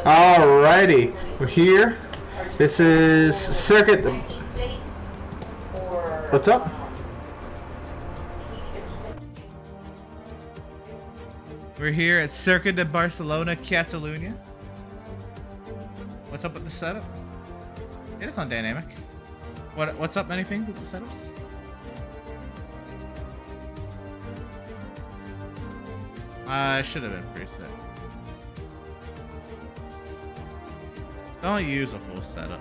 Alrighty, we're here. This is Circuit. What's up? We're here at Circuit de Barcelona, Catalunya. What's up with the setup? It is on dynamic. What's up, many things with the setups? Should have been preset. Don't use a full setup.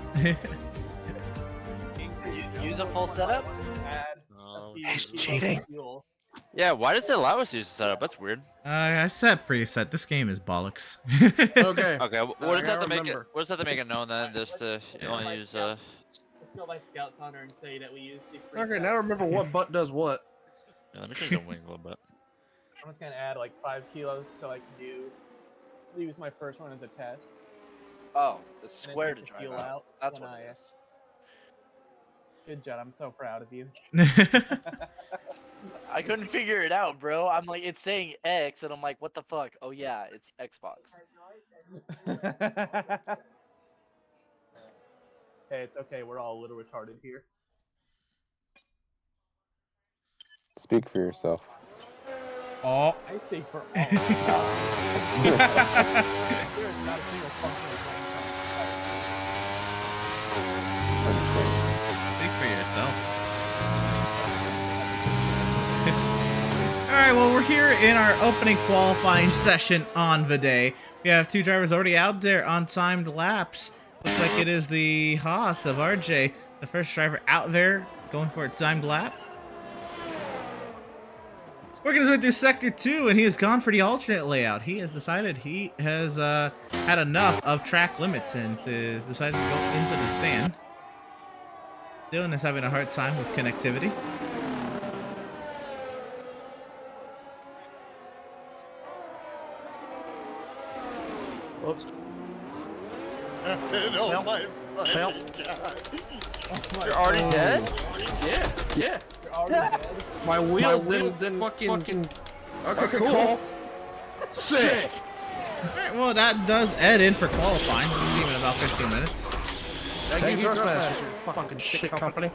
Use a full setup? It's cheating. Yeah, why does it allow us to use the setup? That's weird. I said preset. This game is bollocks. Okay. Okay, what does that to make it? What does that to make it known then? Just to only use Let's go by Scout Hunter and say that we use the Okay, now remember what butt does what. Yeah, let me change the wing a little bit. I'm just gonna add like 5 kilos so I can use my first one as a test. Oh, it's And then square to take the drive fuel out. out That's when what I- it is. Good job, I'm so proud of you. I couldn't figure it out, bro. I'm like, it's saying X, and I'm like, what the fuck? Oh yeah, it's Xbox. Hey, it's okay, we're all a little retarded here. Speak for yourself. Oh. I speak for all. There is not a single functional Speak for yourself. Alright, well, we're here in our opening qualifying session on the day. We have 2 drivers already out there on timed laps. Looks like it is the Haas of RJ, the first driver out there going for a timed lap. Working his way through Sector 2, and he has gone for the alternate layout. He has decided he has had enough of track limits and decided to go into the sand. Dylan is having a hard time with connectivity. Oops. No, Help. You're already dead? Yeah. You're already dead. My wheel didn't fucking. Okay, cool. Sick. Alright, well, that does end in for qualifying. We'll see him in about 15 minutes. Thank you, Thrustmaster. Fucking shit company.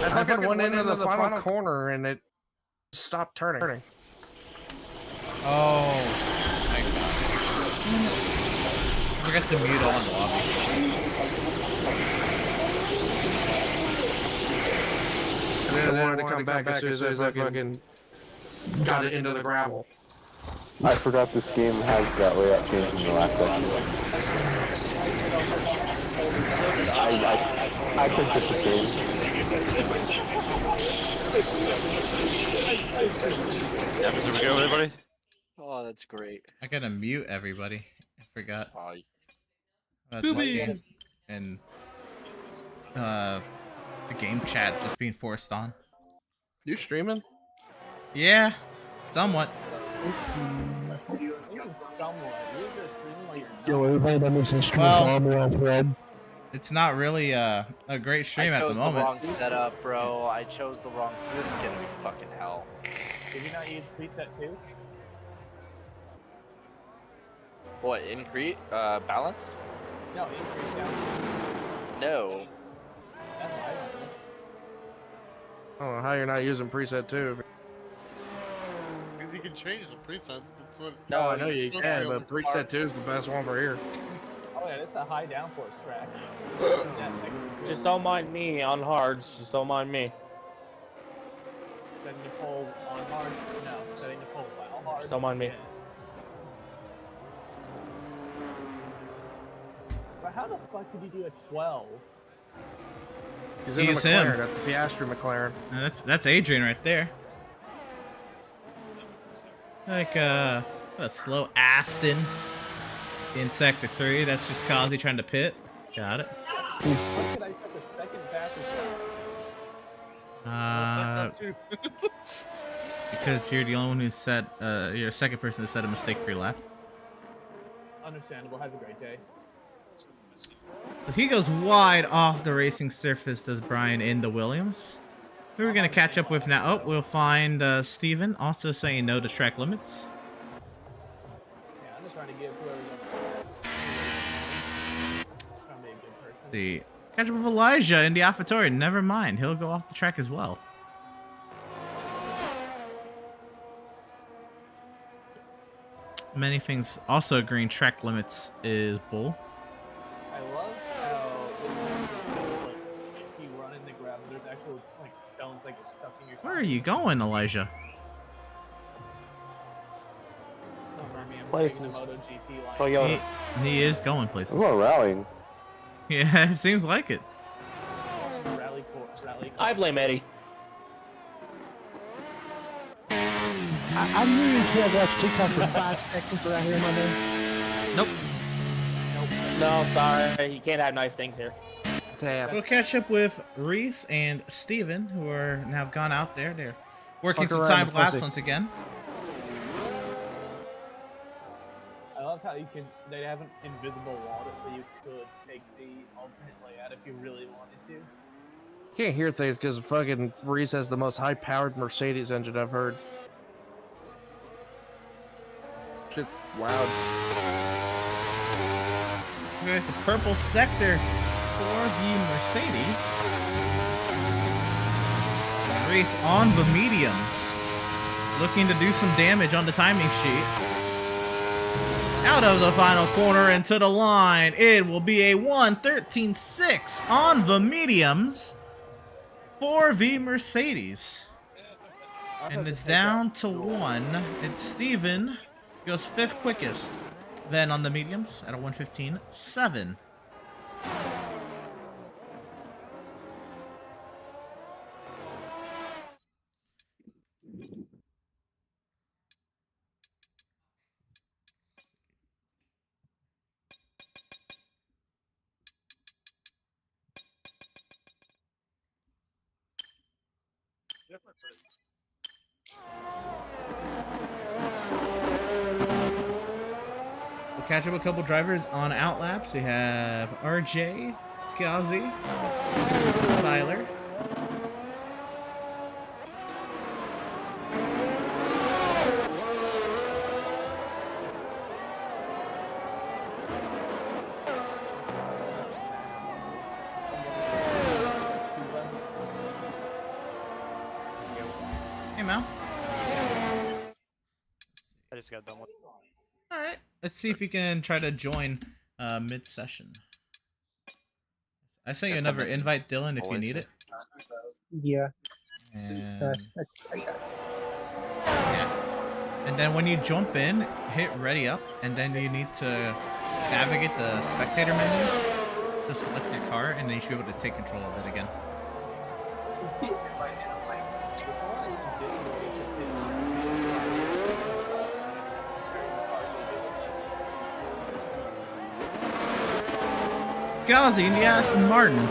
I fucking went into the final corner and it stopped turning. Oh, I got it. I forgot to mute all in the lobby. And then I wanted to come back as soon as I fucking got it into the gravel. I forgot this game has that layout change in the last second. I took this to game. Yeah, Mr. We good, everybody? Oh, that's great. I gotta mute everybody. I forgot. Oh, This game and The game chat just being forced on. You streaming? Yeah, somewhat. Even somewhat. You're just streaming while you're Yo, everybody that needs some stream Well- follow me on Thread. It's not really a great stream I at the chose the moment. wrong setup, bro. I chose the wrong. This is gonna be fucking hell. Did you not use preset 2? What, increase? Balanced? No, increase down. No. That's what I did. I don't know how you're not using preset 2. You can change the presets. That's what. No, I know you supposed can, to be but able to- preset 2 is the best one for here. Oh yeah, it's a high downforce track. Just don't mind me on hards. Just don't mind me. Setting the pole on hard? No, setting the pole while hard. Just don't mind me. Yes. But how the fuck did you do a 12? He's in the He's McLaren. him. That's the Piastri McLaren. That's Adrian right there. Like a slow Aston in sector 3. That's just Kazi trying to pit. Got it. Why could I set the second fastest lap? Because you're the only one who said you're the second person to set a mistake-free lap. Understandable. Have a great day. So he goes wide off the racing surface, does Brian in the Williams. Who we're gonna catch up with now? Oh, we'll find Steven, also saying no to track limits. Yeah, I'm just trying to give whoever's on the trying to be a good person. See, catch up with Elijah in the AlphaTauri. Never mind, he'll go off the track as well. Many things also agreeing track limits is bull. I love how like, if you run in the gravel, there's actual like stones like stuck in your. Where are you going, Elijah? Don't mind me, I'm Places. taking the MotoGP line. Toyota. He is going places. I'm going rallying. Yeah, it seems like it. Rally. I blame Eddie. I knew you can't watch TikTok for 5 seconds around here, my man. Nope. No, sorry. You can't have nice things here. Tab. We'll catch up with Reese and Steven, who are now gone out there. They're working Fuck some around, time laps pussy. once again. I love how they have an invisible wall that so you could take the alternate layout if you really wanted to. Can't hear things because fucking Reese has the most high-powered Mercedes engine I've heard. Shit's loud. We're at the purple sector for the Mercedes. Reese on the mediums, looking to do some damage on the timing sheet. Out of the final corner and to the line, it will be a 1:13.6 on the mediums for the Mercedes. And it's down to 1. It's Steven goes 5th quickest. Then on the mediums at a 1:15.7. We'll catch up a couple drivers on outlaps. We have RJ, Kazi, Tyler. Hey, Mal. I just got done with. All right. Let's see if you can try to join mid-session. I sent you another invite, Dylan, if you need it. Yeah. And, I got it. yeah. And then when you jump in, hit ready up, and then you need to navigate the spectator menu to select your car, and then you should be able to take control of it again. Ghazi in the Aston Martin.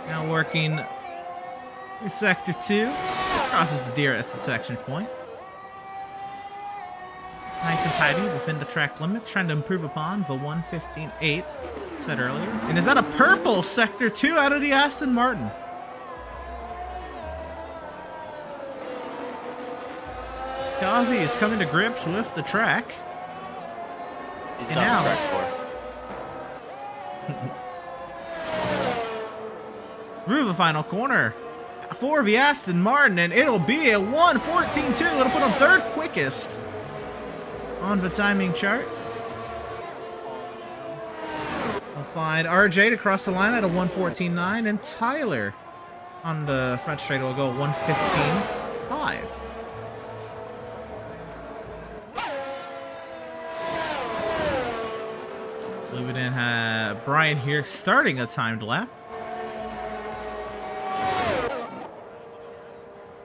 Now Now working Sector 2. Crosses the DRS at section point. Nice and tidy within the track limits, trying to improve upon the 1:15.8 said earlier. And is that a purple Sector 2 out of the Aston Martin? Kazi is coming to grips with the track. He's And done now- track 4. Through the final corner for the Aston Martin, and it'll be a 1:14.2. It'll put him third quickest on the timing chart. We'll find RJ to cross the line at a 1:14.9, and Tyler on the front straight will go 1:15.5. We would then have Brian here starting a timed lap.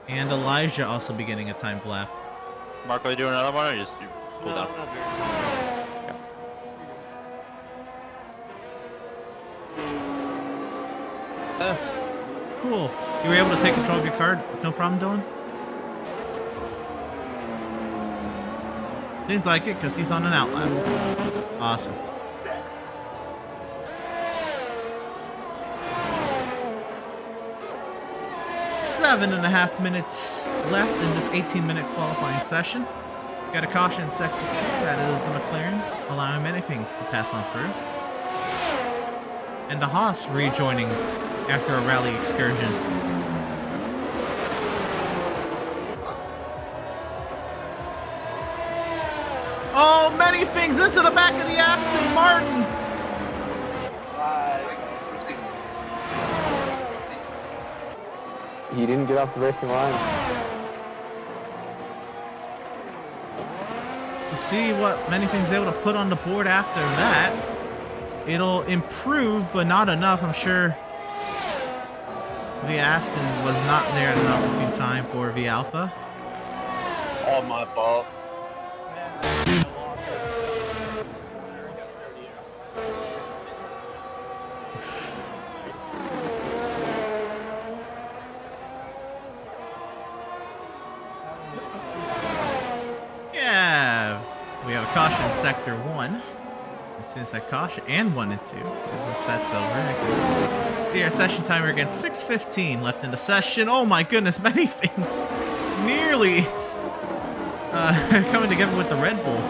And Elijah also beginning a timed lap. Marco, you doing another one or just you cool down? Cool. You were able to take control of your card? No problem, Dylan? Seems like it, because he's on an outlap. Awesome. Seven and a half minutes left in this 18-minute qualifying session. Got a caution in sector 2, that is the McLaren, allowing many things to pass on through. And the Haas rejoining after a rally excursion. Oh, many things into the back of the Aston Martin. He didn't get off the racing line. We'll see what many things is able to put on the board after that. It'll improve, but not enough. I'm sure the Aston was not there at an opportune time for the Alpha. All my fault. Yeah, we have a caution in sector 1. As soon as that caution, and 1 and 2. Once that's over, see our session timer again. 6:15 left in the session. Oh my goodness, many things nearly coming together with the Red Bull.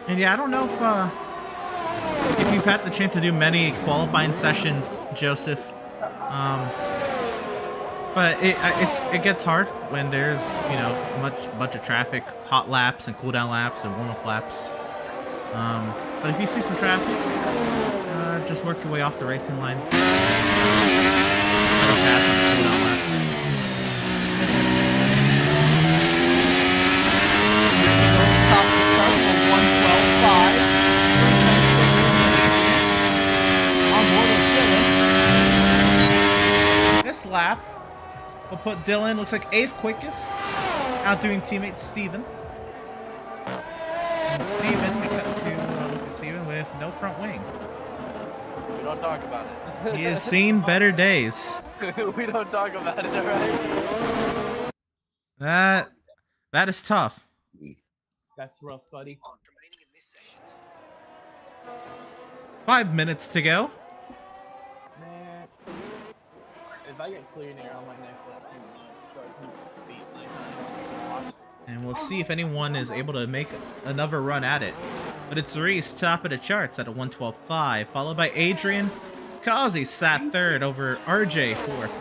And yeah, I don't know if you've had the chance to do many qualifying sessions, Joseph. But it gets hard when there's, you know, bunch of traffic, hot laps and cool down laps and warm up laps. But if you see some traffic, just work your way off the racing line. Let it pass on the cool down lap. Top of the chart with 1:12.5. On board with Dylan. This lap will put Dylan, looks like 8th quickest, outdoing teammate Steven. And Steven, we cut to look at Steven with no front wing. We don't talk about it. He has seen better days. We don't talk about it, alright? That is tough. That's rough, buddy. 5 minutes to go. Man, if I get clear near on my next lap, I'm gonna try to beat my time. And we'll see if anyone is able to make another run at it. But it's Reese, top of the charts at a 1:12.5, followed by Adrian. Kazi sat 3rd over RJ 4th.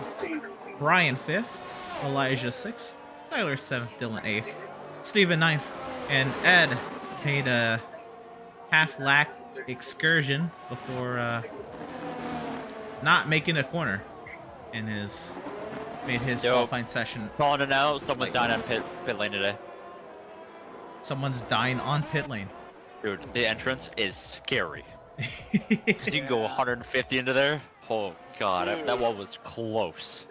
Brian 5th. Elijah 6th. Tyler 7th. Dylan 8th. Steven 9th. And Ed made a half-lap excursion before not making a corner in his qualifying session. Calling it out, someone's dying on pit lane today. Someone's dying on pit lane. Dude, the entrance is scary. Because you can go 150 into there. Oh god, that one was close.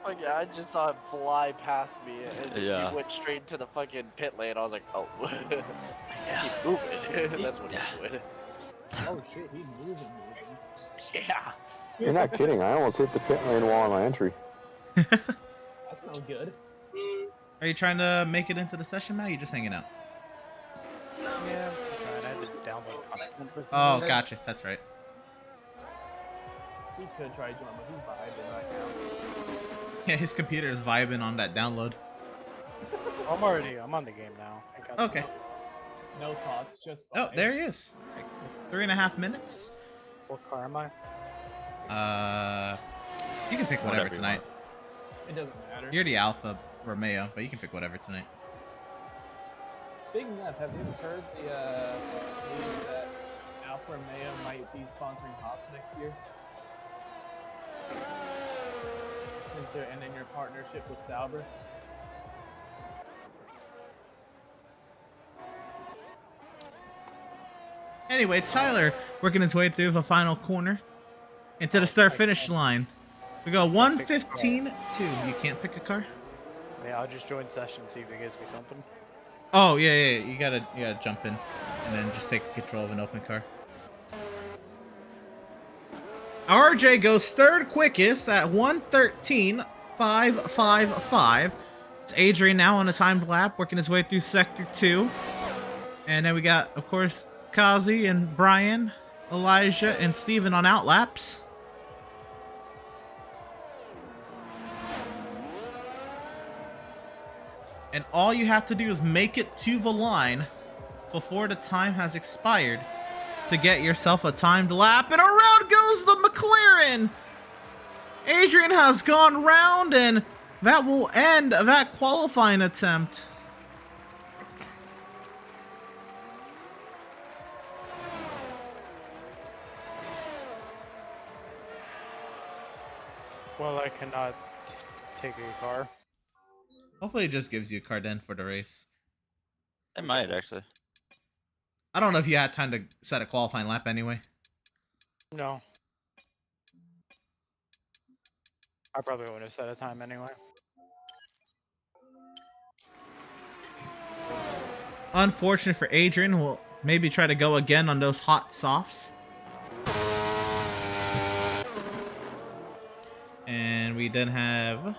Oh, yeah, I just saw it fly past me and Yeah. he went straight to the fucking pit lane. I was like, oh. Keep moving. That's what he's doing. Oh shit, he's moving. Yeah. You're not kidding. I almost hit the pit lane wall on my entry. That's no good. Are you trying to make it into the session, Matt? Or you just hanging out? Yeah, I had to download content for some Oh, reason. gotcha. That's right. He could try to join, but he's vibing right now. Yeah, his computer is vibing on that download. I'm on the game now. I got Okay. No thoughts, just Oh, vibes. there he is. 3.5 minutes. What car am I? You can pick whatever Whatever you tonight. It doesn't matter. You're the Alpha Romeo, but you can pick whatever tonight. Big Neff, have you heard the news that Alfa Romeo might be sponsoring Haas next year? Since they're ending their partnership with Sauber. Anyway, Tyler working his way through the final corner into the start finish line. We go 1:15-2. You can't pick a car? Yeah, I'll just join session, see if it gives me something. Oh, yeah. You gotta jump in and then just take control of an open car. RJ goes third quickest at 1:13.555. It's Adrian now on a timed lap, working his way through Sector 2. And then we got, of course, Kazi and Brian, Elijah, and Steven on outlaps. And all you have to do is make it to the line before the time has expired to get yourself a timed lap. And around goes the McLaren! Adrian has gone round, and that will end that qualifying attempt. Well, I cannot take a car. Hopefully it just gives you a card then for the race. It might actually. I don't know if you had time to set a qualifying lap anyway. No. I probably wouldn't have set a time anyway. Unfortunate for Adrian, we'll maybe try to go again on those hot softs. And we then have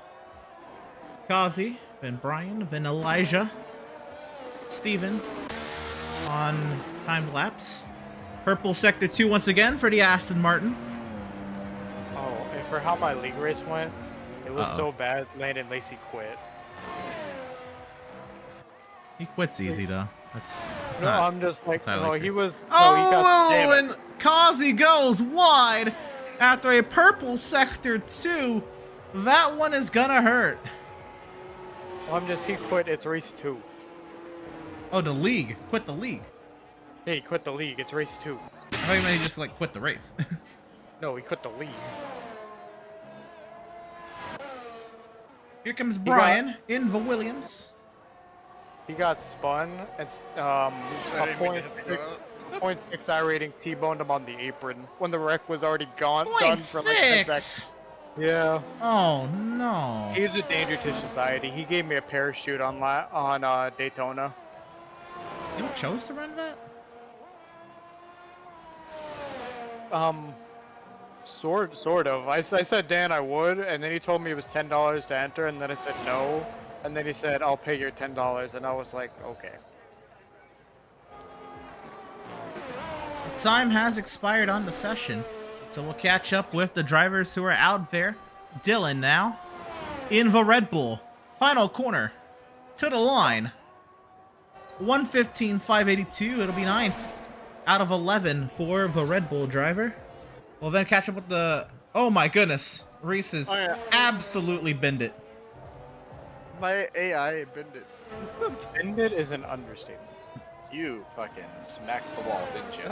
Kazi, then Brian, then Elijah, Steven on timed laps. Purple Sector 2 once again for the Aston Martin. Oh, and for how my league race went, it was Uh-oh. so bad, Landon Lacey quit. He quits easy though. That's No, not I'm just like, entirely no, true. he was. No, he got, damn Oh, it. and Kazi goes wide after a purple Sector 2. That one is gonna hurt. Well, I'm just, he quit, it's race 2. Oh, the league. Quit the league. Yeah, he quit the league, it's race 2. I thought you meant he just like quit the race. No, he quit the league. Here comes Brian in the Williams. He got spun, and I a didn't mean to hit the ground. 0.6 I rating T-boned him on the apron when the wreck was already done for like 10 seconds. 0.6. Yeah. Oh no. He's a danger to society. He gave me a parachute on Daytona. You chose to run that? Sort of. I said Dan I would, and then he told me it was $10 to enter, and then I said no, and then he said I'll pay your $10, and I was like, okay. Time has expired on the session, so we'll catch up with the drivers who are out there. Dylan now in the Red Bull. Final corner to the line. 1:15.582. It'll be 9th out of 11 for the Red Bull driver. We'll then catch up with the... Oh my goodness. Reese is absolutely bend it. My AI bended. Bended is an understatement. You fucking smacked the wall, didn't you?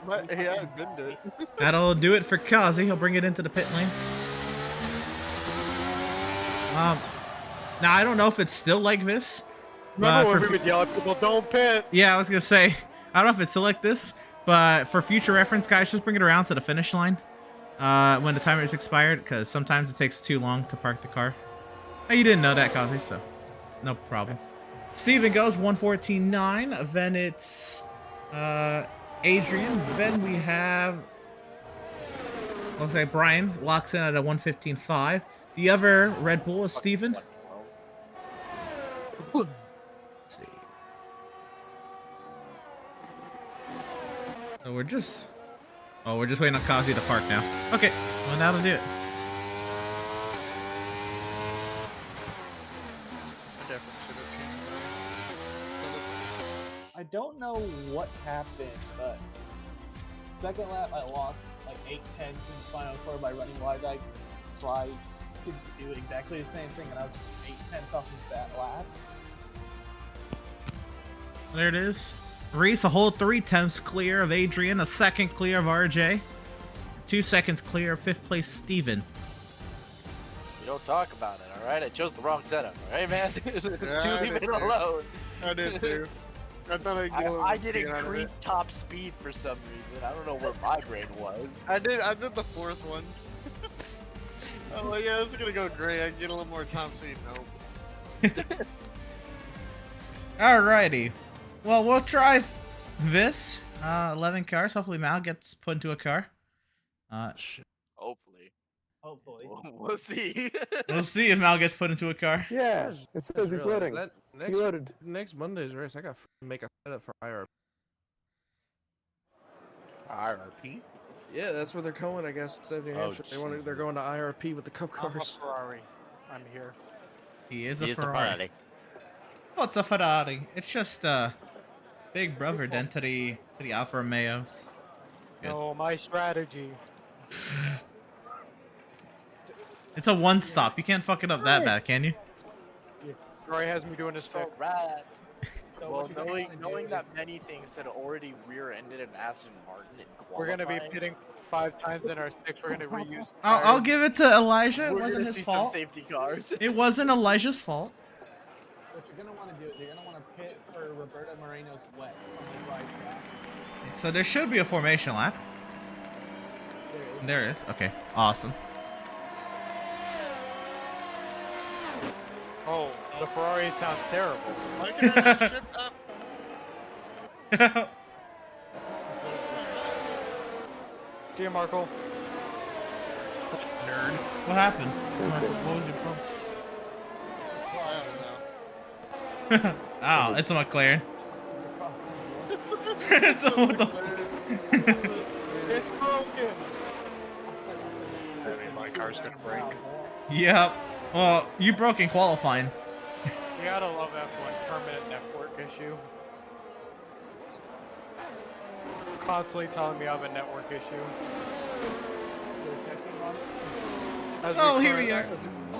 My AI bended. That'll do it for Kazi. He'll bring it into the pit lane. Now I don't know if it's still like this. Remember when we would yell at people, don't pit? Yeah, I was gonna say, I don't know if it's still like this, but for future reference, guys, just bring it around to the finish line when the timer is expired, because sometimes it takes too long to park the car. Oh, you didn't know that, Kazi, so no problem. Steven goes 1:14.9. Then it's Adrian. Then we have, looks like Brian locks in at a 115.5. The other Red Bull is Steven. Let's see. So we're just waiting on Kazi to park now. Okay, well that'll do it. I definitely should have changed I don't know what happened, but second lap I lost like 8 tenths in Final Four by running wide. I tried to do exactly the same thing, and I was 8 tenths off of that lap. There it is. Reese, a whole 3 tenths clear of Adrian, a second clear of RJ, 2 seconds clear of 5th place Steven. You don't talk about it, alright? I chose the wrong setup, alright, man? I Leave did it too. alone. I did too. I thought I'd get a little I did speed out of it. increase top speed for some reason. I don't know where my brain was. I did the 4th one. Oh well, yeah, this is gonna go great. I can get a little more top speed. Nope. Alrighty. Well, we'll drive this 11 cars. Hopefully Mal gets put into a car. Hopefully. Hopefully. We'll see. We'll see if Mal gets put into a car. Yeah, it says he's loading. That He loaded. next Monday's race, I got to make a setup for IRP. RRP? Yeah, that's where they're going, I guess, instead of New Hampshire. They're going to IRP with the Cup I'm a cars. Ferrari. I'm here. He is He a is the Ferrari. Ferrari. Oh, it's a Ferrari. It's just a big brother then to the Alfa Romeos. Good. No, my strategy. It's a one stop. You can't fuck it up that bad, can you? Roy has me doing this So trick. rad. So Well, what you guys wanna knowing do that is- many things had already rear-ended an Aston Martin in We're qualifying, gonna be pitting 5 times in our 6. We're gonna reuse. I'll tires. give it to Elijah. It we're wasn't gonna his see fault. some safety cars. It wasn't Elijah's fault. What you're gonna want to do is you're gonna want to pit for Roberto Moreno's wet on the right track. So there should be a formation lap. There is. There is. Okay. Awesome. Oh, the Ferrari sounds terrible. Why can I not shift up? See you, Marco. Nerd. What happened? What was your problem? Well, I don't know. Oh, it's a McLaren. It's a, what the? It's broken. My car's gonna break. Yep. Well, you broke in qualifying. You gotta love F1 permanent network issue. Constantly telling me I have a network issue. As Oh, here we are.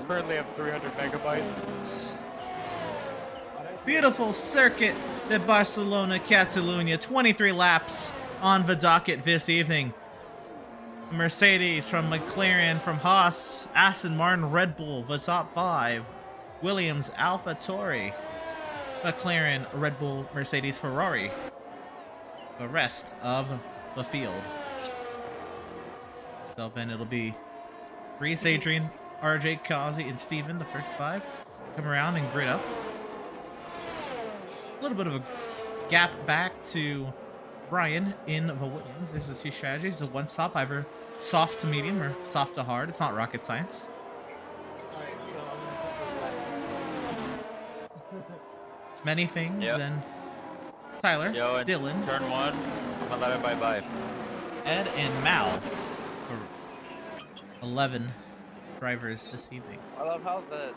Currently have 300 megabytes. Beautiful circuit at Barcelona, Catalunya. 23 laps on the docket this evening. Mercedes from McLaren, from Haas, Aston Martin, Red Bull, the top 5. Williams, AlphaTauri, McLaren, Red Bull, Mercedes, Ferrari. The rest of the field. So then it'll be Reese, Adrian, RJ, Kazi, and Steven, the first 5. Come around and grid up. A little bit of a gap back to Brian in the Williams. There's the 2 strategies. The one stop, either soft to medium or soft to hard. It's not rocket science. Many things. Yep. And Tyler, Yo, and Dylan, turn 1. I'm 11 bye. Ed, and Mal for 11 drivers this evening. I love how the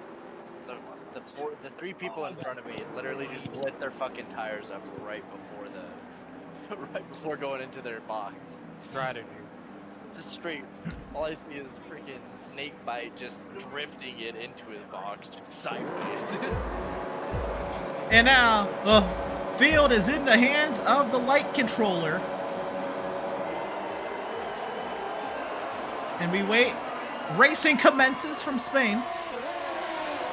3 people in front of me literally just lit their fucking tires up right before going into their box. Strategy. Just straight. All I see is freaking Snakebite just drifting it into his box, just sideways. And now the field is in the hands of the light controller. And we wait. Racing commences from Spain.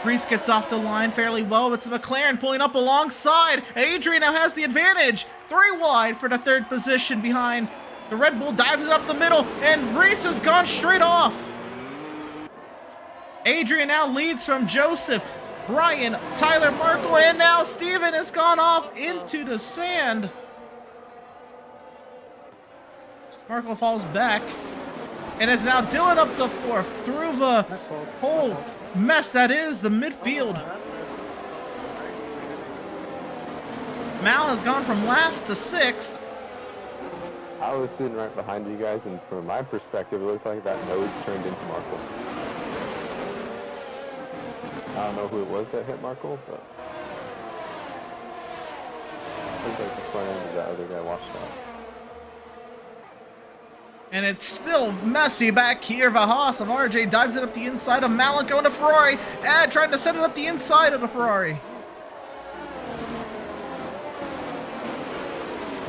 Reese gets off the line fairly well, but it's McLaren pulling up alongside. Adrian now has the advantage. 3 wide for the 3rd position behind. The Red Bull dives it up the middle, and Reese has gone straight off. Adrian now leads from Joseph, Brian, Tyler, Markle, and now Steven has gone off into the sand. Markle falls back. And it's now Dylan up to 4th through the whole mess that is the midfield. Mal has gone from last to 6th. I was sitting right behind you guys, and from my perspective, it looked like that nose turned into Markle. I don't know who it was that hit Markle, but I think like the front end of that other guy washed out. And it's still messy back here. Vahas of RJ dives it up the inside of Malik going to Ferrari. Ed trying to set it up the inside of the Ferrari.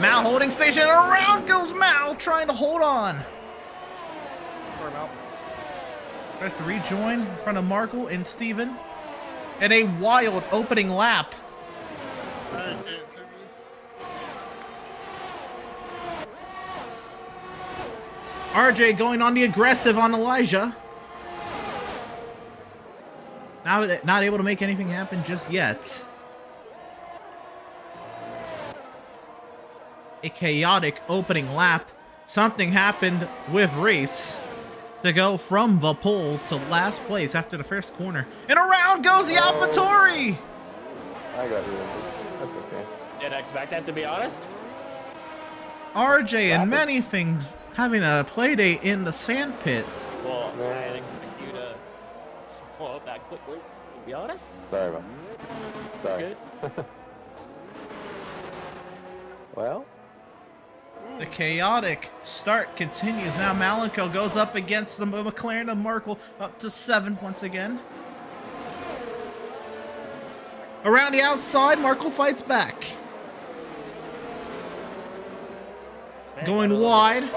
Mal holding station, and around goes Mal trying to hold on. Tries to rejoin in front of Markle and Steven. And a wild opening lap. RJ going on the aggressive on Elijah. Now not able to make anything happen just yet. A chaotic opening lap. Something happened with Reese to go from the pole to last place after the first corner. And around goes the AlphaTauri! I got you. That's okay. Didn't expect that, to be honest. RJ and many things having a play day in the sand pit. Well, I didn't expect you to pull up that quickly, to be honest. Sorry about that. Sorry. Good. Well, The chaotic start continues. Now Malenko goes up against the McLaren of Markle, up to 7th once again. Around the outside, Markle fights back. Going wide.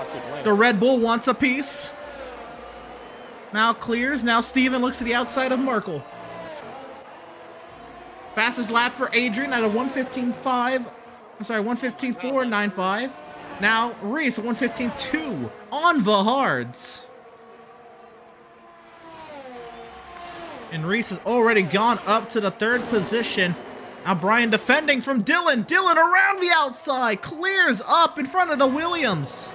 The Red Bull wants a piece. Now clears. Now Steven looks to the outside of Markle. Fastest lap for Adrian at a 1:15.5. I'm sorry, 1:15.495. Now Reese at 1:15.2 on the hards. And Reese has already gone up to the 3rd position. Now Brian defending from Dylan. Dylan around the outside. Clears up in front of the Williams.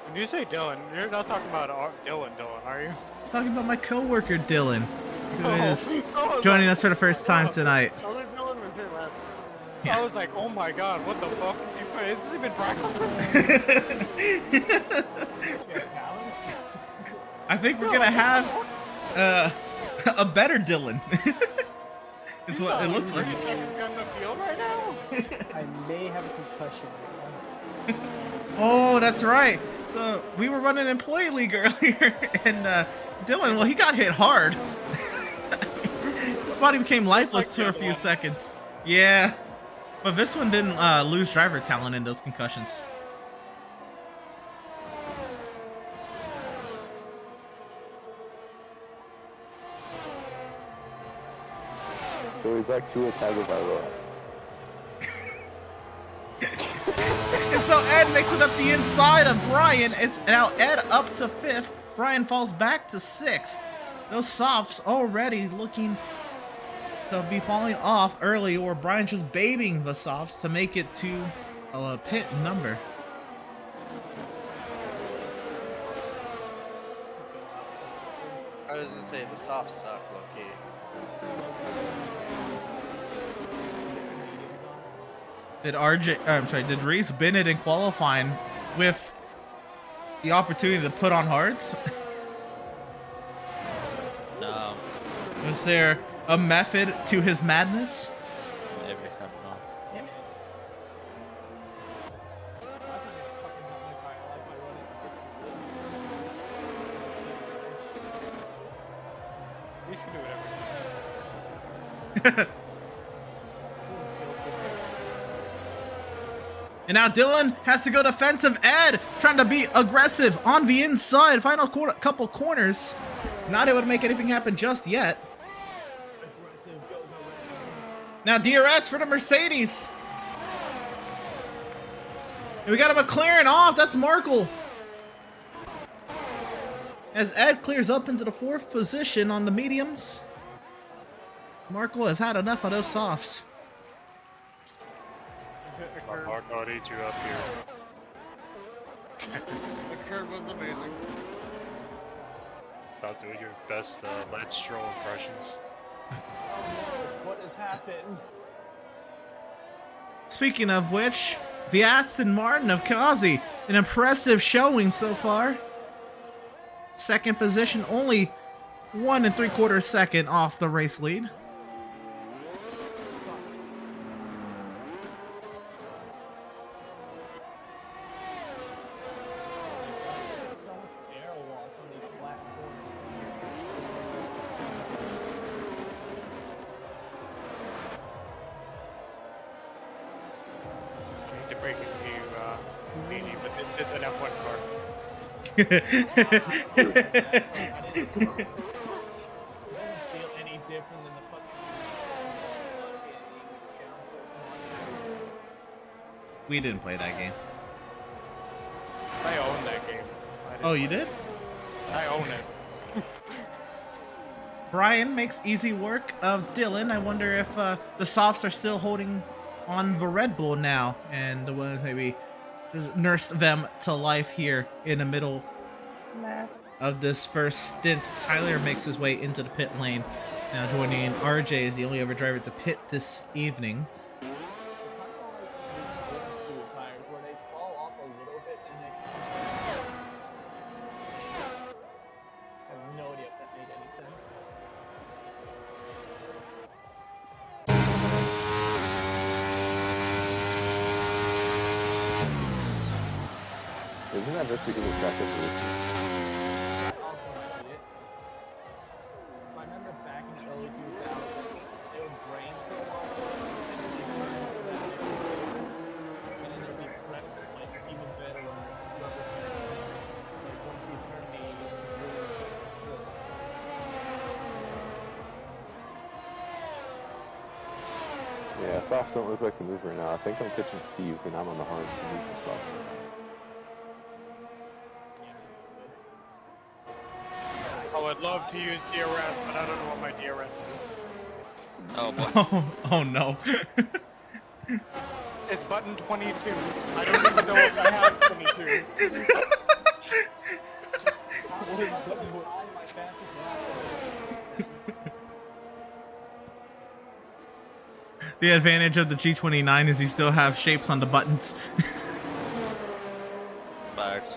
When you say Dylan, you're not talking about Dylan, are you? Talking about my coworker Dylan, who is joining us for the first time tonight. Other Dylan was here last. I was like, oh my god, what the fuck? Has he been practicing? I think we're gonna have a better Dylan. Is what it looks like. He's got in the field right now? I may have a concussion right now. Oh, that's right. So we were running employee league earlier, and Dylan, well, he got hit hard. His body became lifeless for a few seconds. Yeah, but this one didn't lose driver talent in those concussions. so he's like Tua Tagovailoa. And so Ed makes it up the inside of Brian. It's now Ed up to 5th. Brian falls back to 6th. Those softs already looking to be falling off early, or Brian just babying the softs to make it to a pit number. I was gonna say the softs suck, low-key. Did Reese Bennett in qualifying with the opportunity to put on hards? No. Was there a method to his madness? Maybe, I don't know. You can do whatever. And now Dylan has to go defensive. Ed trying to be aggressive on the inside. Final couple corners. Not able to make anything happen just yet. Now DRS for the Mercedes. And we got a McLaren off. That's Markle. As Ed clears up into the 4th position on the mediums. Marco has had enough of those softs. Marco, I'll eat you up here. The curve was amazing. Stop doing your best Lance Stroll impressions. What has happened? Speaking of which, the Aston Martin of Kazi, an impressive showing so far. 2nd position, only 1 3/4 second off the race lead. So much air loss on these flat corners. I hate to break it to you, Nini, but this is an F1 car. It doesn't feel any different than the fucking We didn't play that game. I own that game. Oh, you did? I own it. Brian makes easy work of Dylan. I wonder if the softs are still holding on the Red Bull now, and the ones maybe just nursed them to life here in the middle of this first stint. Tyler makes his way into the pit lane, now joining RJ as the only other driver to pit this evening. tires where they fall off a little bit and they I have no idea if that made any sense. Isn't that just because of track evolution? I also want to see it. If I remember back in the early 2000s, it would rain for a while, and then they would turn that and then there'd be prep, like, even better rubber tires. Like, once you turn the Yeah, softs don't look like the move right now. I think I'm pitching Steve and I'm on the hards to use some softs. I would love to use DRS, but I don't know what my DRS is. Oh boy. Oh no. It's button 22. I don't even know if I have 22. The advantage of the G29 is you still have shapes on the buttons. Facts.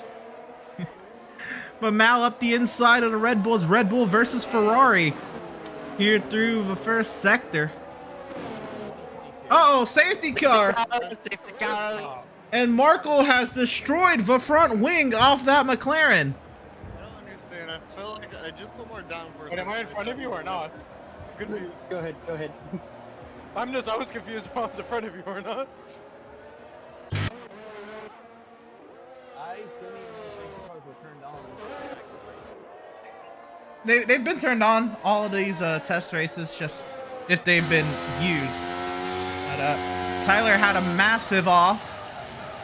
But Mal up the inside of the Red Bulls. Red Bull versus Ferrari here through the first sector. Uh-oh, safety car! And Markle has destroyed the front wing off that McLaren. I don't understand. I felt like I just put more down for. Wait, am I in front of you or not? Good news. Go ahead, go ahead. I was confused if I was in front of you or not. I didn't even know safety cars were turned on in practice races. They've been turned on, all of these test races, just if they've been used. But, Tyler had a massive off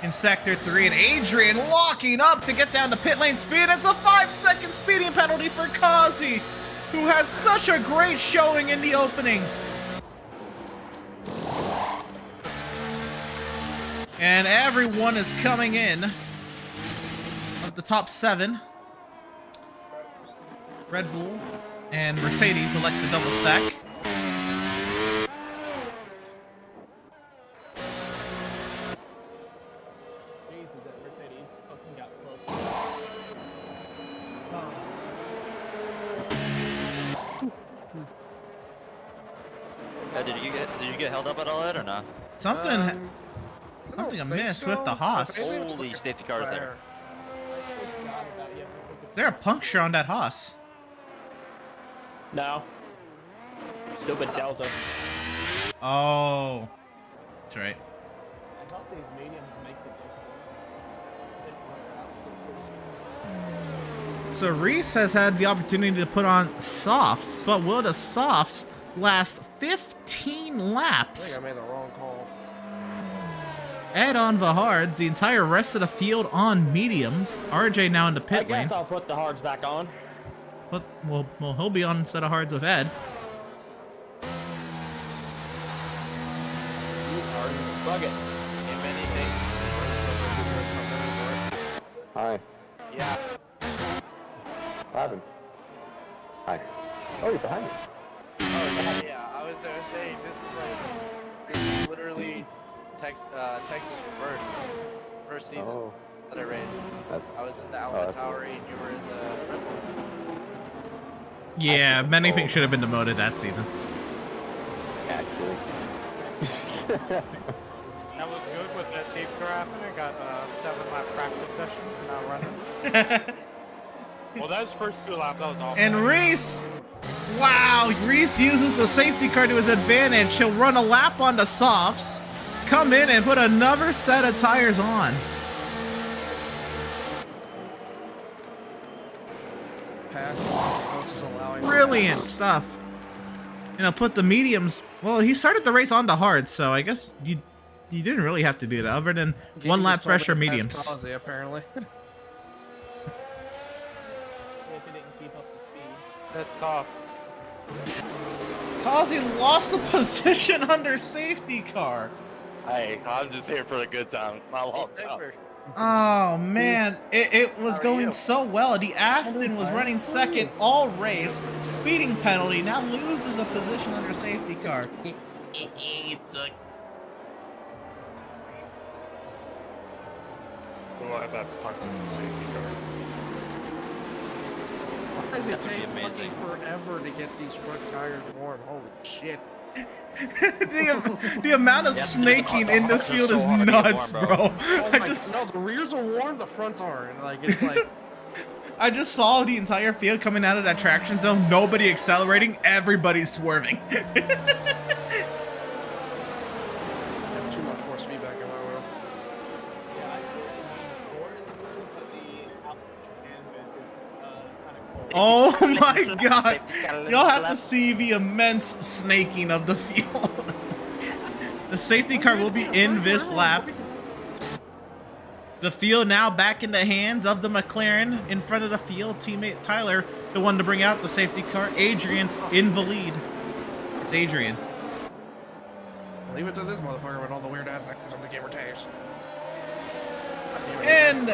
in Sector 3, and Adrian locking up to get down to pit lane speed. It's a 5-second speeding penalty for Kazi, who had such a great showing in the opening. And everyone is coming in of the top 7. Red Bull and Mercedes elect the double stack. Jesus, that Mercedes fucking got close. Did you get held up at all, Ed, or not? Something amiss with the Haas. Holy safety cars there. There a puncture on that Haas. No. Stupid Delta. Oh, that's right. I thought these mediums make the distance. So Reese has had the opportunity to put on softs, but will the softs last 15 laps? I think I made the wrong call. Ed on the hards, the entire rest of the field on mediums. RJ now in the I pit lane. guess I'll put the hards back on. But well, he'll be on instead of Hards with Ed. Bug it. If anything. Hi. Yeah. What happened? Hi. Oh, you're behind me. Oh yeah. I was gonna say this is literally Texas reverse. First season that I raced. I was in the Alpha Tauri and you were in the Red Bull. Yeah, many things should have been demoted that season. Actually. That was good with that tape car happening. I got 7-lap practice sessions now running. Well, that was first 2 laps. That was awful. And Reese, wow, Reese uses the safety car to his advantage. He'll run a lap on the softs, come in and put another set of tires on. Brilliant stuff. And I'll put the mediums. Well, he started the race on the hard, so I guess you didn't really have to do that, other than one lap fresher mediums. Kazi, apparently. Guess he didn't keep up the speed. That's tough. Kazi lost the position under safety car. Hey, I'm just here for a good time. My long time. Oh man, it was going so well. The Aston was running second all race. Speeding penalty, now loses a position under safety car. Well, I got punched in the safety car. Why does it take fucking forever to get these front tires warm? Holy shit. the amount of snaking in this field is nuts, bro. No, the rears are warm, the fronts aren't. Like, it's like... I just saw the entire field coming out of that traction zone. Nobody accelerating, everybody's swerving. I have too much force feedback in my wheel. Yeah, I'd say the output canvas is kind of cold. Oh my god. Y'all have to see the immense snaking of the field. The safety car will be in this lap. The field now back in the hands of the McLaren. In front of the field, teammate Tyler, the one to bring out the safety car. Adrian in the lead. It's Adrian. Leave it to this motherfucker with all the weird ass necklaces on the gamer tags. And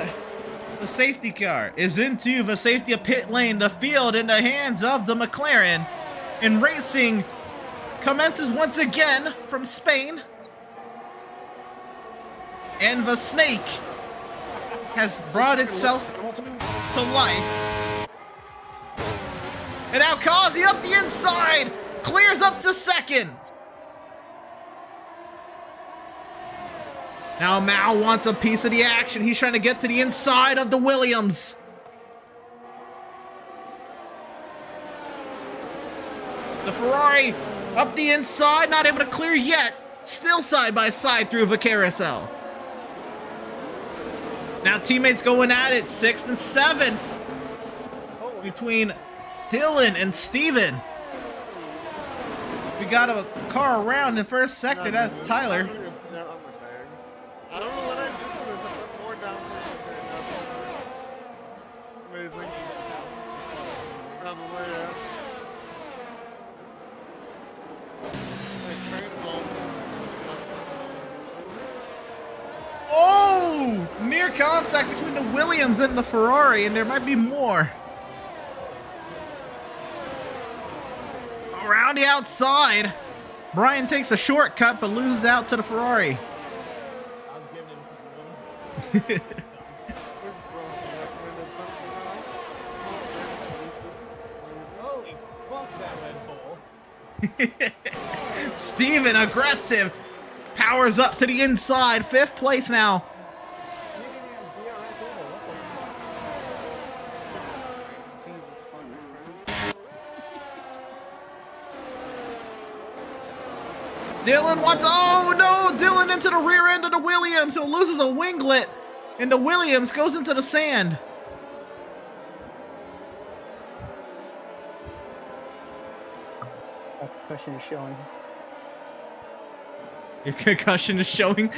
the safety car is into the safety of pit lane. The field in the hands of the McLaren. And racing commences once again from Spain. And the snake has brought itself to life. And now Kazi up the inside, clears up to second. Now Mao wants a piece of the action. He's trying to get to the inside of the Williams. The Ferrari up the inside, not able to clear yet. Still side by side through the carousel. Now teammates going at it, 6th and 7th between Dylan and Steven. We got a car around in first sector, that's Tyler. I don't know what I do to put more down amazing. Probably, yeah. Oh! Near contact between the Williams and the Ferrari, and there might be more. Around the outside, Brian takes a shortcut but loses out to the Ferrari. I was giving him some room. Holy fuck, that Red Bull. Steven, aggressive, powers up to the inside, 5th place now. Dylan wants, oh no, Dylan into the rear end of the Williams. He loses a winglet, and the Williams goes into the sand. That concussion is showing. Your concussion is showing.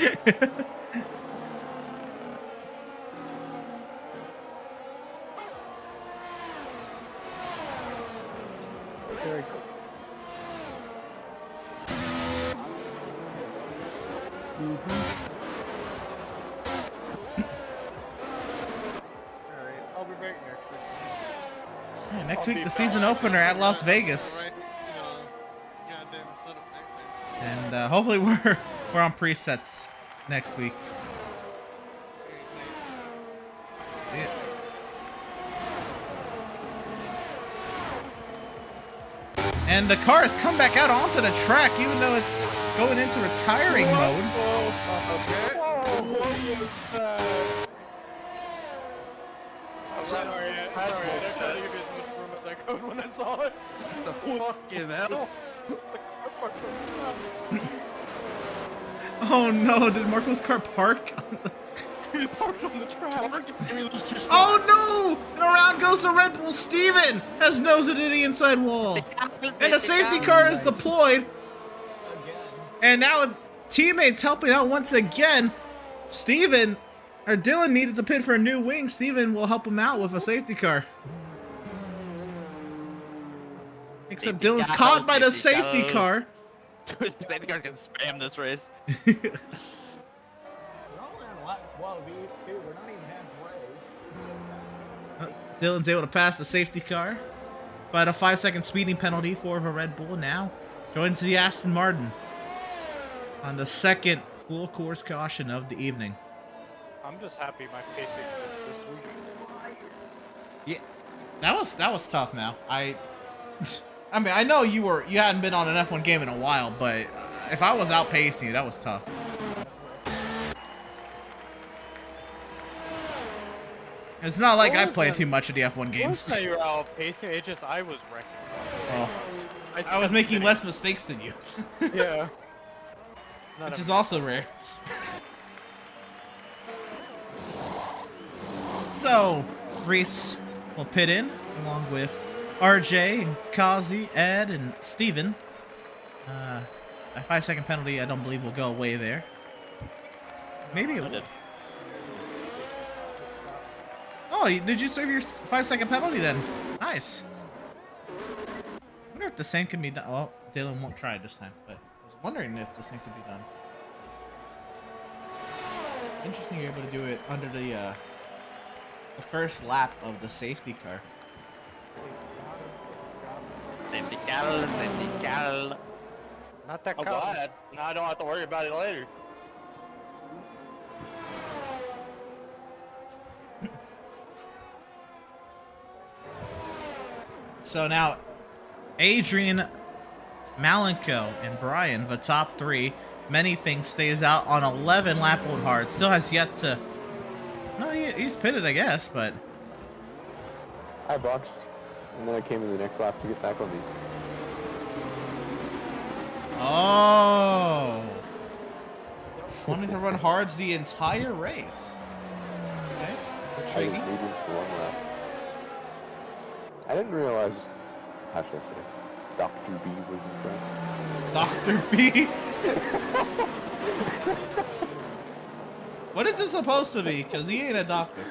Alright, I'll be back next week. Yeah, next I'll week, be the back. season opener at Las Vegas. Alright, goddamn setup next time. And hopefully we're on presets next week. Yeah. And the car has come back out onto the track, even though it's going into retiring mode. Sorry, I tried to give you as much room as I could when I saw it. The fucking hell? Oh no, did Marco's car park? He parked on the track. Oh no! And around goes the Red Bull. Steven has nosed it in the inside wall. And the safety car is deployed. And now with teammates helping out once again, Steven, or Dylan needed to pit for a new wing. Steven will help him out with a safety car. Except Dylan's caught by the safety car. Dude, safety car can spam this race. We're only on lap 12, too. We're not even halfway. Dylan's able to pass the safety car, but a 5-second speeding penalty for the Red Bull now joins the Aston Martin on the second full course caution of the evening. I'm just happy my pacing this week. Yeah, that was tough. Now I mean, I know you hadn't been on an F1 game in a while, but if I was outpacing you, that was tough. It's not like I play too much of the F1 games. It wasn't that you were outpacing, it's just I was wrecking. Oh, I was making less mistakes than you. Yeah. Which is also rare. So, Reese will pit in along with RJ and Kazi, Ed, and Steven. A 5-second penalty, I don't believe, will go away there. Maybe it will. Oh, did you serve your 5-second penalty then? Nice. I wonder if the same can be done. Well, Dylan won't try it this time, but I was wondering if the same could be done. Interesting you're able to do it under the first lap of the safety car. Safety car. Not that I'm glad. Now I don't have to worry about it later. So now, Adrian, Malenko, and Brian, the top three. Many things stays out on 11 lap old hard. Still has yet to. No, he's pitted, I guess, but. I boxed, and then I came in the next lap to get back on these. Oh. Wanting to run hards the entire race. Okay. I was Intriguing. leading for one lap. I didn't realize, how should I say, Dr. B was in front. Dr. B? What is this supposed to be? Because he ain't a doctor.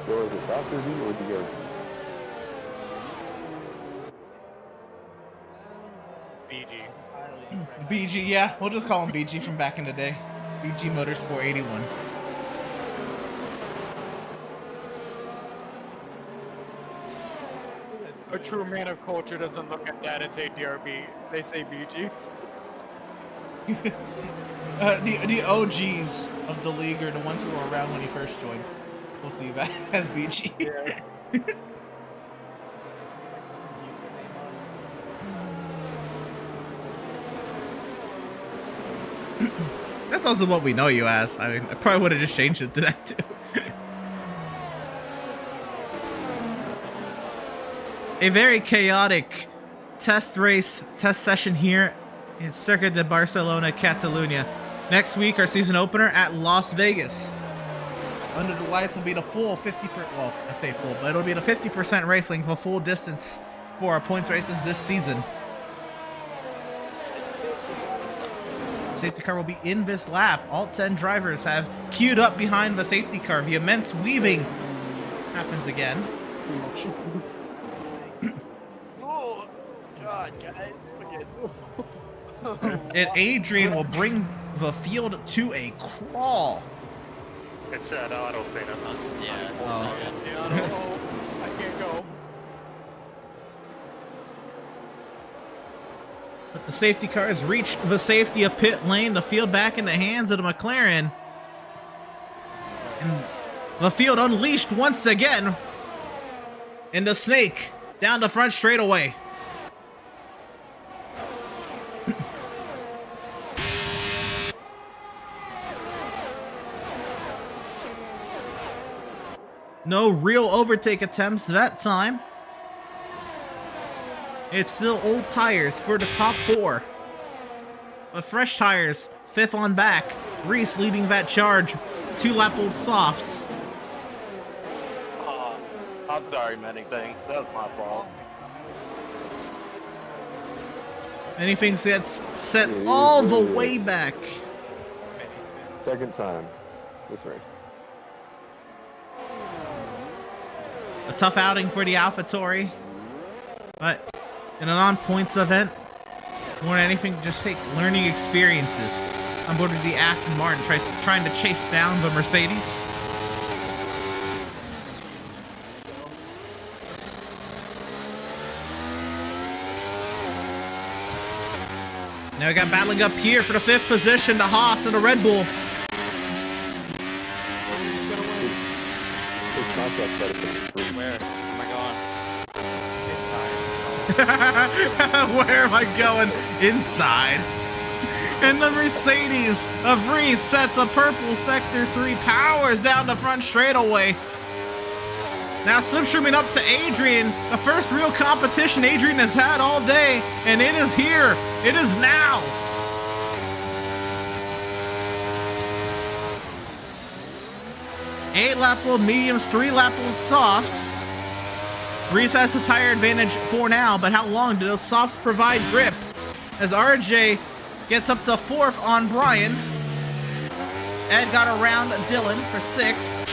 So is it Dr. B or DRB? BG. BG, yeah. We'll just call him BG from back in the day. BG Motorsport 81. A true man of culture doesn't look at that and say DRB. They say BG. The OGs of the league are the ones who were around when he first joined. We'll see that as BG. Yeah. That's also what we know you as. I mean, I probably would have just changed it to that too. A very chaotic test session here in Circuit de Barcelona, Catalunya. Next week, our season opener at Las Vegas. Under the lights will be the full 50%, well, I say full, but it'll be the 50% racing for full distance for our points races this season. safety car will be in this lap. All 10 drivers have queued up behind the safety car. The immense weaving happens again. Oh, God, guys. And Adrian will bring the field to a crawl. It's that auto thing, I'm not. Yeah. Oh. I can't go. But the safety car has reached the safety of pit lane. The field back in the hands of the McLaren. And the field unleashed once again. And the snake down the front straightaway. No real overtake attempts that time. It's still old tires for the top 4. But fresh tires, 5th on back. Reese leading that charge. 2-lap-old softs. I'm sorry, many things. That was my fault. Anything gets set all the way back. Second time this race. A tough outing for the AlphaTauri. But in an on-points event, more than anything, just take learning experiences on board of the Aston Martin, trying to chase down the Mercedes. Now we got battling up here for the 5th position, the Haas and the Red Bull. Where am I going? Where am I going? Inside. And the Mercedes of Reese sets a purple sector 3, powers down the front straightaway. Now slipstreaming up to Adrian, the first real competition Adrian has had all day, and it is here. It is now. Eight-lap-old mediums, 3-lap-old softs. Reese has the tire advantage for now, but how long do those softs provide grip? As RJ gets up to 4th on Brian. Ed got around Dylan for 6th.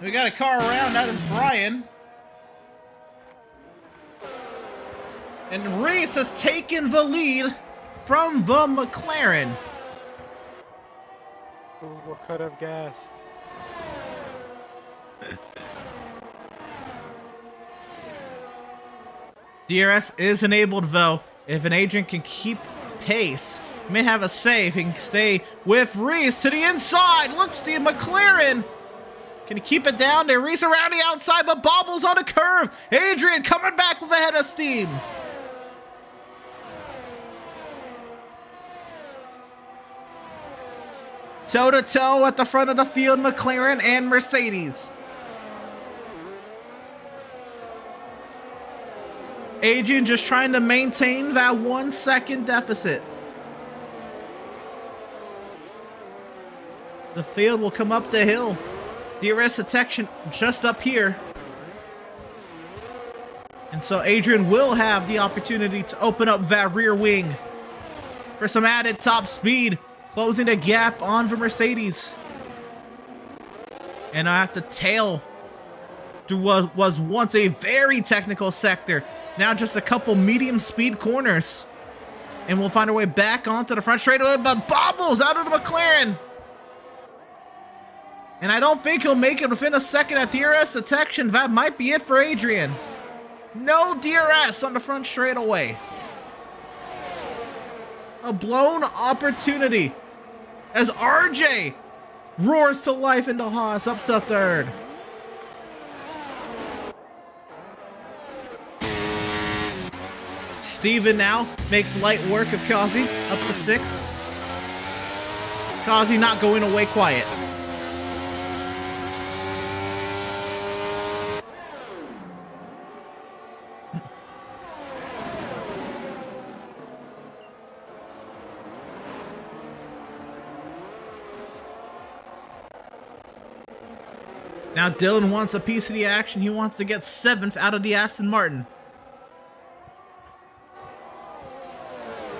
We got a car around, that is Brian. And Reese has taken the lead from the McLaren. Ooh, what could have guessed? DRS is enabled though. If an agent can keep pace, may have a save. He can stay with Reese to the inside. Looks the McLaren. Can he keep it down? They race around the outside, but bobbles on a curve. Adrian coming back with a head of steam. Toe-to-toe at the front of the field, McLaren and Mercedes. Adrian just trying to maintain that 1 second deficit. The field will come up the hill. DRS detection just up here. And so Adrian will have the opportunity to open up that rear wing for some added top speed, closing the gap on the Mercedes. And I have to tail through what was once a very technical sector. Now just a couple medium speed corners. And we'll find our way back onto the front straightaway, but bobbles out of the McLaren. And I don't think he'll make it within a second at DRS detection. That might be it for Adrian. No DRS on the front straightaway. A blown opportunity as RJ roars to life into Haas up to 3rd. Steven now makes light work of Kazi up to 6th. Kazi not going away quiet. Now Dylan wants a piece of the action. He wants to get 7th out of the Aston Martin.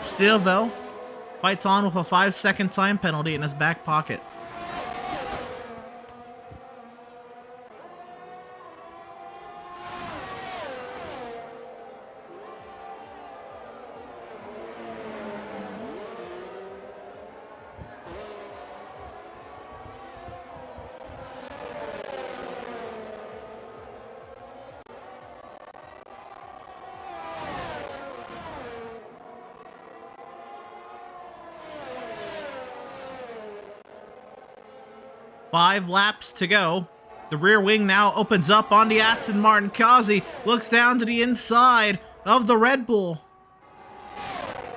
Stilwell fights on with a 5-second time penalty in his back pocket. Five laps to go. The rear wing now opens up on the Aston Martin. Kazi looks down to the inside of the Red Bull.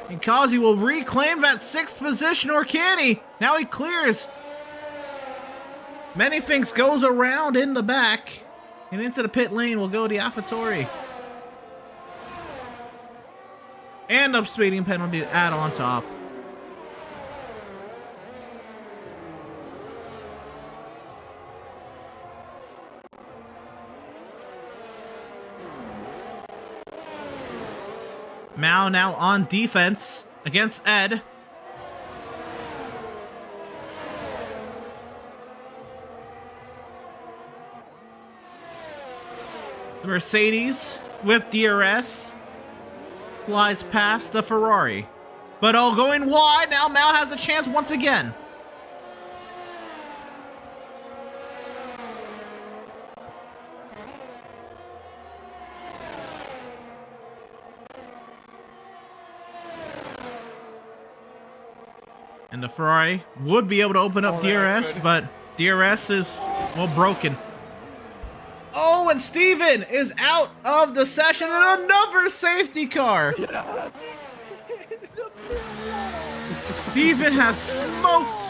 And Kazi will reclaim that 6th position, or can he? Now he clears. Many things goes around in the back. And into the pit lane will go the AlphaTauri. And up speeding penalty to add on top. Mao now on defense against Ed. The Mercedes with DRS flies past the Ferrari. But all going wide. Now Mao has a chance once again. And the Ferrari would be able to open up DRS, but DRS is, well, broken. Oh, and Steven is out of the session, and another safety car. Yes. Steven has smoked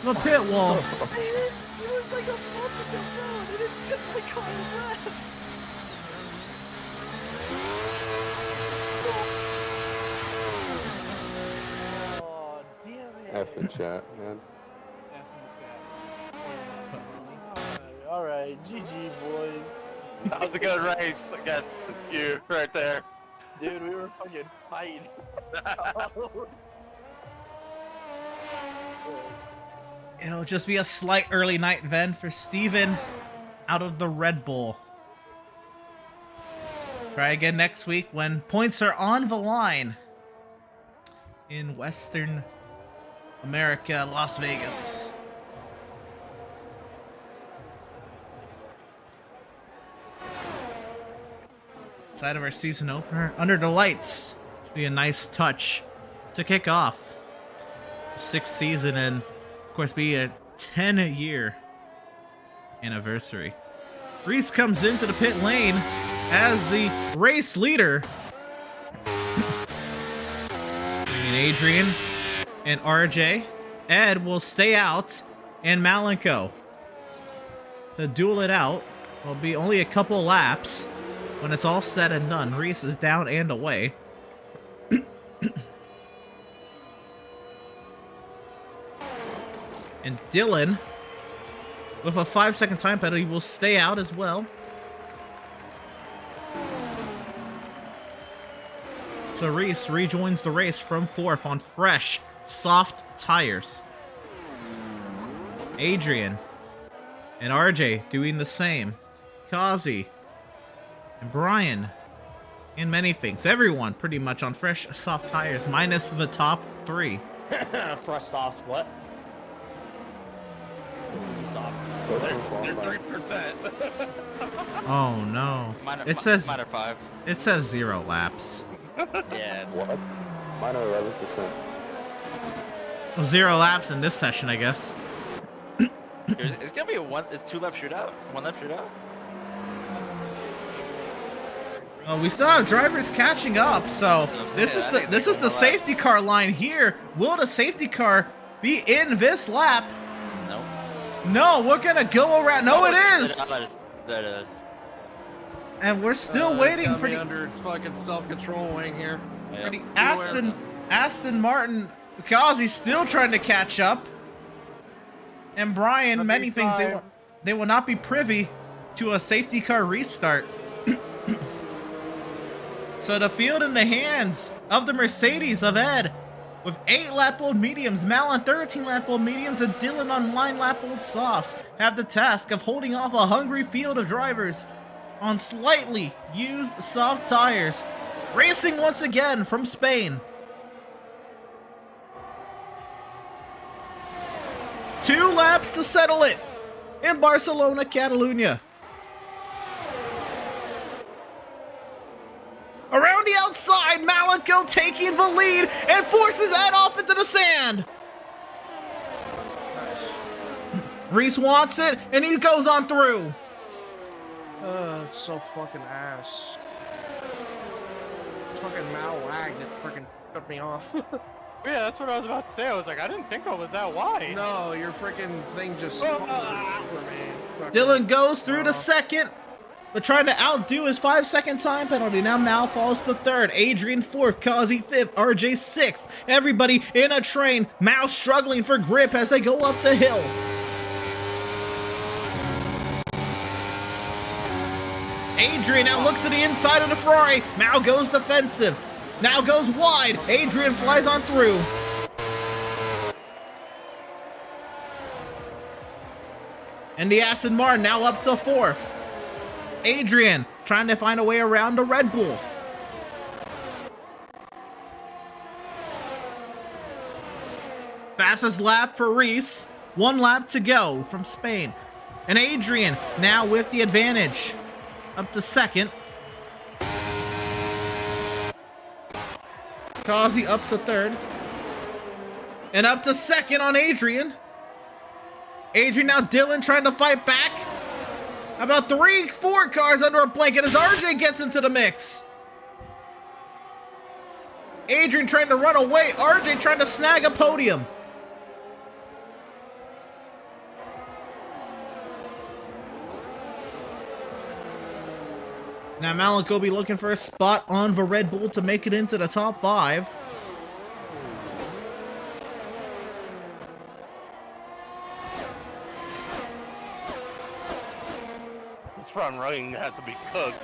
the pit wall. It was like a bump in the road, and it simply car left. Oh, damn it. F in chat, man. Alright, GG, boys. That was a good race against you right there. Dude, we were fucking fighting. It'll just be a slight early night then for Steven out of the Red Bull. Try again next week when points are on the line in Western America, Las Vegas. Side of our season opener, Under the Lights. Should be a nice touch to kick off the 6th season and, of course, be a 10-year anniversary. Reese comes into the pit lane as the race leader. And Adrian and RJ. Ed will stay out, and Malenko to duel it out. Will be only a couple laps. When it's all said and done, Reese is down and away. And Dylan, with a 5-second time penalty, will stay out as well. So Reese rejoins the race from 4th on fresh, soft tires. Adrian and RJ doing the same. Kazi and Brian, and many things. Everyone pretty much on fresh, soft tires, minus the top 3. Fresh soft what? Soft. They're 3%. Oh no! It says minor 5. It says 0 laps. Yeah. What? Mine are 11%. Well, 0 laps in this session, I guess. It's gonna be a 2-lap shootout. 1-lap shootout. We still have drivers catching up, so this is the safety car line here. Will the safety car be in this lap? No. No, we're gonna go around. No, it is. And we're still waiting for the under its fucking self-control wing here. for the Aston Martin, because he's still trying to catch up. And Brian, many things they want. they will not be privy to a safety car restart. So the field in the hands of the Mercedes of Ed, with 8 lap-old mediums, Mal on 13 lap-old mediums, and Dylan on 9 lap-old softs, have the task of holding off a hungry field of drivers on slightly used soft tires, racing once again from Spain. 2 laps to settle it in Barcelona, Catalunya. Around the outside, Malico taking the lead and forces Ed off into the sand. Reese wants it, and he goes on through. It's so fucking ass. Fucking Mal lagged, it freaking took me off. Yeah, that's what I was about to say. I was like, I didn't think I was that wide. No, your freaking thing just over me. Dylan goes through to second, but trying to outdo his 5-second time penalty. Now Mal falls to third, Adrian fourth, Kazi fifth, RJ sixth. Everybody in a train. Mal struggling for grip as they go up the hill. Adrian now looks to the inside of the Ferrari. Mal goes defensive. Now goes wide. Adrian flies on through. And the Aston Martin now up to fourth. Adrian trying to find a way around the Red Bull. Fastest lap for Reese. 1 lap to go from Spain. And Adrian now with the advantage. Up to second. Kazi up to third. And up to second on Adrian. Adrian now Dylan trying to fight back. About 3-4 cars under a blanket as RJ gets into the mix. Adrian trying to run away. RJ trying to snag a podium. Now Malico will be looking for a spot on the Red Bull to make it into the top 5. This front running has to be cooked.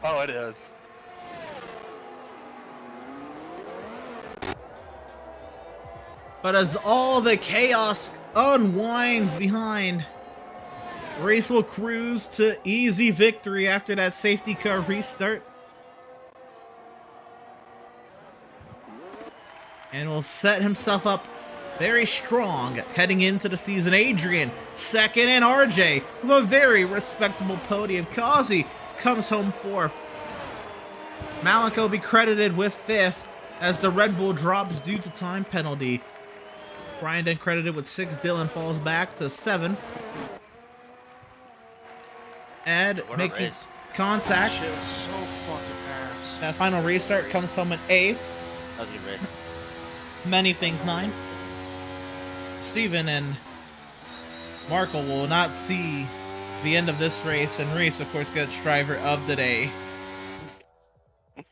Oh, it is. But as all the chaos unwinds behind, Reese will cruise to easy victory after that safety car restart. And will set himself up very strong heading into the season. Adrian, second, and RJ with a very respectable podium. Kazi comes home fourth. Malico will be credited with fifth as the Red Bull drops due to time penalty. Brian then credited with 6. Dylan falls back to 7th. Ed making contact. Shit was so fucking ass. That final restart comes home in 8th. That was a good race. Many things 9th. Steven and Markle will not see the end of this race, and Reese, of course, gets driver of the day.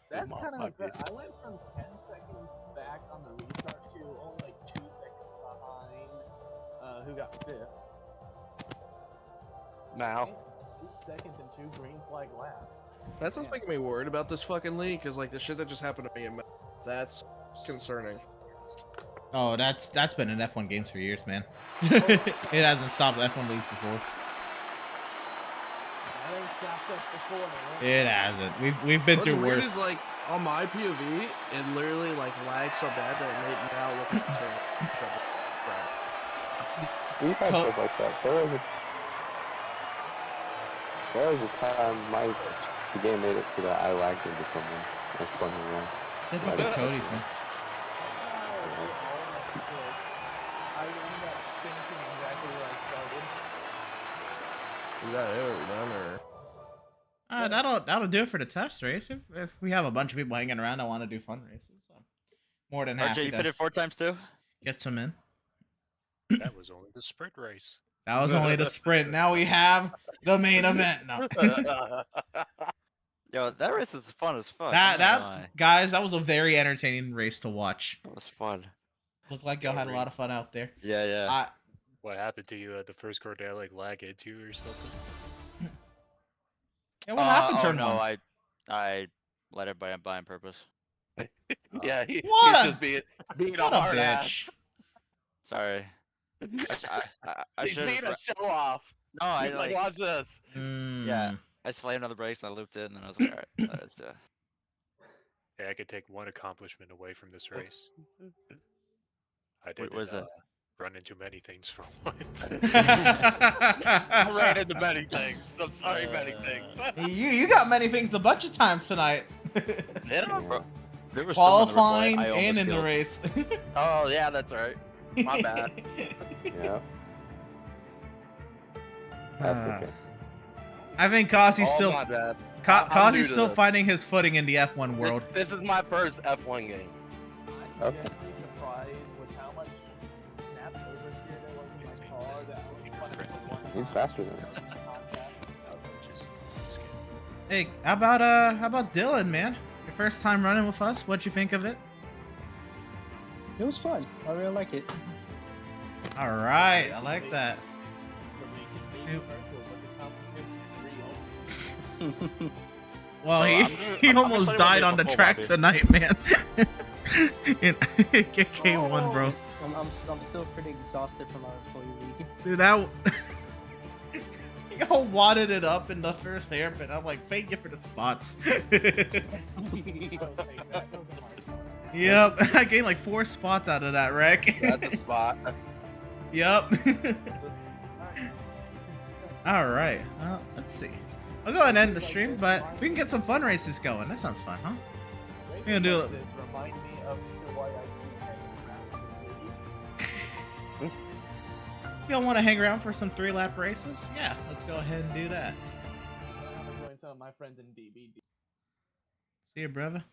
That's kind of good. I went from 10 seconds back on the restart to only like 2 seconds behind who got 5th. Now. 8 seconds and 2 green flag laps. That's what's making me worried about this fucking league, is like the shit that just happened to me. That's concerning. Oh, that's been in F1 games for years, man. It hasn't stopped F1 leagues before. It hasn't. We've been through worse. Is, like, on my POV, it literally like lagged so bad that it made me now look at the We've had stuff like that. There was a time the game made it so that I lagged into someone. I spun him around. They've been good Cody's, man. I ended up finishing exactly where I started. Is that it? Are we done, or? That'll do it for the test race. If we have a bunch of people hanging around that want to do fun races, so more than happy. RJ, you pitted 4 times too? Get some in. That was only the sprint race. That was only the sprint. Now we have the main event. No. Yo, that race was fun as fuck. Guys, that was a very entertaining race to watch. It was fun. Looked like y'all had a lot of fun out there. Yeah. What happened to you at the first corner? Like lag into you or something? Yeah, what happened? Turn no, one. I let everybody buy on purpose. Yeah, What he's a- just being a What a hard bitch. ass. Sorry. I He's should being a have. show off. No, I He's like. watch this. Yeah, I slammed on the brakes and I looped in, and I was like, all right, let's do it. Yeah, I could take one accomplishment away from this race. I Wait, didn't what is that? run into many things for once. I ran into many things. I'm sorry, many things. You got many things a bunch of times tonight. Bro, there was Qualifying someone and in the killed. race. Oh yeah, that's right. My bad. Yeah. That's okay. I think Kasi's Oh, still my bad. Kasi's I'm new to still this. finding his footing in the F1 world. This is my first F1 game. I'm genuinely surprised with how much snap oversteer there was in my car that I was running for one. He's faster than us. Hey, how about Dylan, man? Your first time running with us. What'd you think of it? It was fun. I really like it. All right, I like that. Well, he almost died on the track tonight, man. Get K1, bro. I'm still pretty exhausted from our employee league. Dude, that y'all wadded it up in the first hairpin. I'm like, thank you for the spots. Yep, I gained like 4 spots out of that wreck. That's a spot. Yep. All right. Well, let's see. I'll go ahead and end the stream, but we can get some fun races going. That sounds fun, huh? We're gonna do it. Remind me of why I keep hanging around. Y'all want to hang around for some 3-lap races? Yeah, let's go ahead and do that. I'm enjoying some of my friends in DBD. See you, brother.